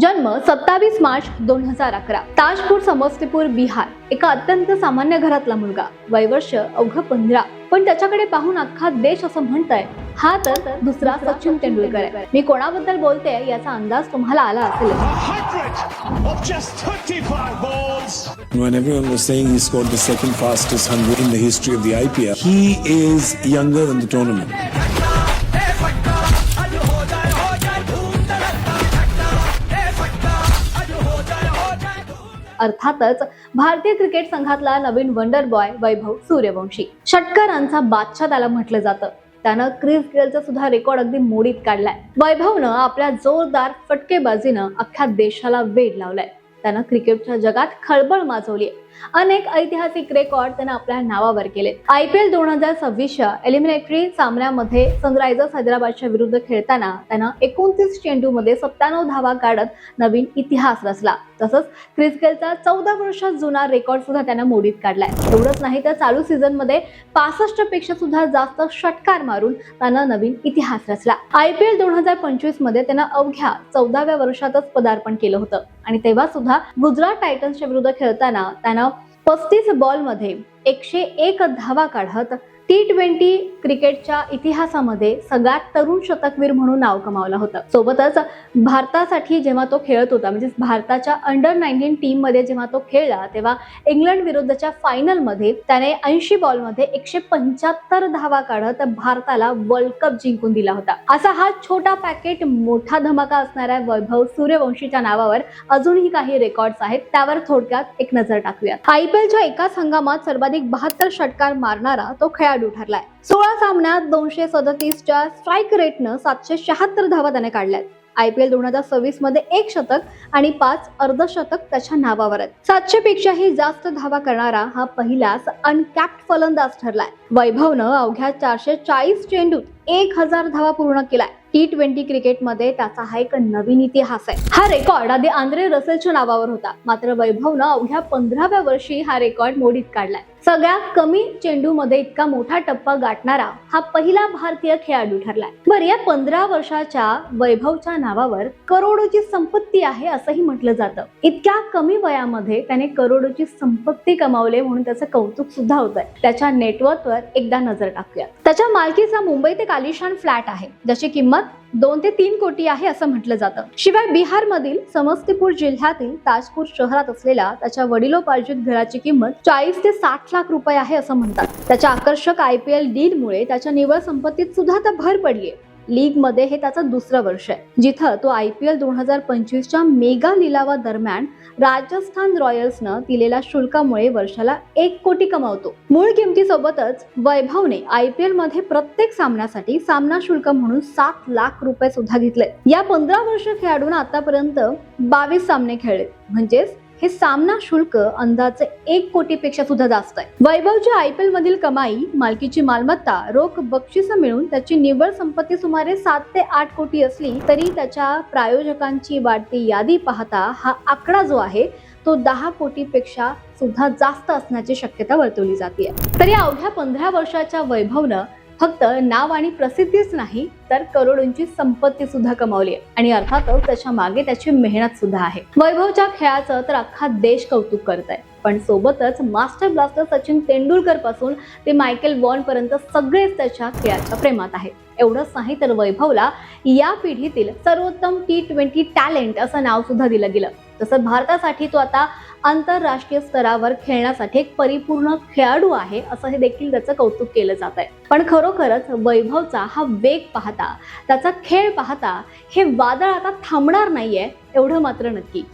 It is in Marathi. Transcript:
जन्म 27 मार्च 2011, ताजपूर समस्तीपुर बिहार. एका अत्यंत सामान्य घरातला मुलगा. वयवर्ष अवघ 15. पण त्याच्याकडे पाहून अख्खा देश असं म्हणतंय, हा तर दुसरा सचिन तेंडुलकर आहे. मी कोणाबद्दल बोलते याचा अंदाज तुम्हाला आला असेल. When everyone was saying he scored the second fastest 100 in the history of the IPL, he is younger than the tournament. अर्थातच भारतीय क्रिकेट संघातला नवीन वंडर बॉय वैभव सूर्यवंशी. षटकारांचा बादशाह त्याला म्हटलं जातं. त्यानं क्रिस गेलचा सुद्धा रेकॉर्ड अगदी मोडीत काढलाय. वैभवनं आपल्या जोरदार फटकेबाजीनं अख्ख्या देशाला वेड लावलाय. त्यानं क्रिकेटच्या जगात खळबळ माजवली. अनेक ऐतिहासिक रेकॉर्ड त्यानं आपल्या नावावर केले. IPL 2026च्या एलिमिनेटरी सामन्यामध्ये सनरायझर्स हैदराबादच्या विरुद्ध खेळताना त्यानं 29 चेंडूमध्ये 97 धावा काढत नवीन इतिहास रचला. तसंच क्रिस गेलचा 14 वर्षात जुना रेकॉर्ड सुद्धा त्यानं मोडीत काढलाय. एवढंच नाही तर चालू सीझन मध्ये 65 पेक्षा सुद्धा जास्त षटकार मारून त्यानं नवीन इतिहास रचला. IPL 2025 मध्ये त्यानं अवघ्या 14व्या वर्षातच पदार्पण केलं होतं आणि तेव्हा सुद्धा गुजरात टायटन्सच्या विरुद्ध खेळताना त्यानं 35 बॉलमध्ये 101 धावा काढत T20 क्रिकेटच्या इतिहासामध्ये सगळ्यात तरुण शतकवीर म्हणून नाव कमावलं होतं. सोबतच भारतासाठी जेव्हा तो खेळत होता, म्हणजे भारताच्या अंडर 19 टीम मध्ये जेव्हा तो खेळला, तेव्हा इंग्लंड विरुद्धच्या फायनल मध्ये त्याने 80 बॉलमध्ये 175 धावा काढत भारताला वर्ल्ड कप जिंकून दिला होता. असा हा छोटा पॅकेट मोठा धमाका असणाऱ्या वैभव सूर्यवंशीच्या नावावर अजूनही काही रेकॉर्ड्स आहेत. त्यावर थोडक्यात एक नजर टाकूयात. IPLच्या एकाच हंगामात सर्वाधिक 72 षटकार मारणारा तो खेळाडू ठरलाय. 16 सामन्यात 237च्या स्ट्राईक रेटनं 776 धावा त्याने काढल्यात. IPL 2026 मध्ये 1 शतक आणि 5 अर्धशतक त्याच्या नावावर आहेत. 700 पेक्षाही जास्त धावा करणारा हा पहिलाच अनकॅप्ड फलंदाज ठरलाय. वैभवनं अवघ्या 440 चेंडूत 1000 धावा पूर्ण केलाय. T20 क्रिकेटमध्ये त्याचा हा एक नवीन इतिहास आहे. हा रेकॉर्ड आधी आंद्रे रसेलच्या नावावर होता, मात्र वैभवनं अवघ्या 15व्या वर्षी हा रेकॉर्ड मोडीत काढलाय. सगळ्यात कमी चेंडूमध्ये इतका मोठा टप्पा गाठणारा हा पहिला भारतीय खेळाडू ठरलाय. बरं, या 15 वर्षाच्या वैभवच्या नावावर करोडोची संपत्ती आहे असंही म्हटलं जातं. इतक्या कमी वयामध्ये त्याने करोडोची संपत्ती कमावली म्हणून त्याचं कौतुक सुद्धा होतंय. त्याच्या नेटवर्कवर एकदा नजर टाकूया. त्याच्या मालकीचा मुंबई ते आलिशान फ्लॅट आहे, ज्याची किंमत 2 ते 3 कोटी आहे असं म्हटलं जातं. शिवाय बिहार मधील समस्तीपुर जिल्ह्यातील ताजपूर शहरात असलेल्या त्याच्या वडिलोपार्जित घराची किंमत 40 ते 60 लाख रुपये आहे असं म्हणतात. त्याच्या आकर्षक IPL डीलमुळे त्याच्या निव्वळ संपत्तीत सुद्धा आता भर पडलीये. लीग मध्ये हे त्याचं दुसरं वर्ष आहे, जिथं तो IPL 2025च्या मेगा लिलावादरम्यान राजस्थान रॉयल्सनं दिलेल्या शुल्कामुळे वर्षाला 1 कोटी कमावतो. मूळ किमतीसोबतच वैभवने IPL मध्ये प्रत्येक सामन्यासाठी सामना शुल्क म्हणून 7 लाख रुपये सुद्धा घेतले. या 15 वर्ष खेळाडूंना आतापर्यंत 22 सामने खेळले, म्हणजेच हे सामना शुल्क अंदाजे 1 कोटीपेक्षा सुद्धा जास्त आहे. वैभवची IPL मधील कमाई, मालकीची मालमत्ता, रोख बक्षिसं मिळून त्याची निव्वळ संपत्ती सुमारे 7 ते 8 कोटी असली तरी त्याच्या प्रायोजकांची वाढती यादी पाहता हा आकडा जो आहे तो 10 कोटीपेक्षा सुद्धा जास्त असण्याची शक्यता वर्तवली जाते. तर या अवघ्या 15 वर्षाच्या वैभवनं फक्त नाव आणि प्रसिद्धीच नाही तर करोडोंची संपत्ती सुद्धा कमावली आहे आणि अर्थातच त्याच्या मागे त्याची मेहनत सुद्धा आहे. वैभवच्या खेळाचं तर अख्खा देश कौतुक करत आहे, पण सोबतच मास्टर ब्लास्टर सचिन तेंडुलकर पासून ते मायकेल वॉन पर्यंत सगळेच त्याच्या खेळाच्या प्रेमात आहेत. एवढंच नाही तर वैभवला या पिढीतील सर्वोत्तम T20 टॅलेंट असं नाव सुद्धा दिलं गेलं. तसं भारतासाठी तो आता आंतरराष्ट्रीय स्तरावर खेळण्यासाठी एक परिपूर्ण खेळाडू आहे असं हे देखील त्याचं कौतुक केलं जात आहे. पण खरोखरच वैभवचा हा वेग पाहता, त्याचा खेळ पाहता हे वादळ आता थांबणार नाहीये एवढं मात्र नक्की.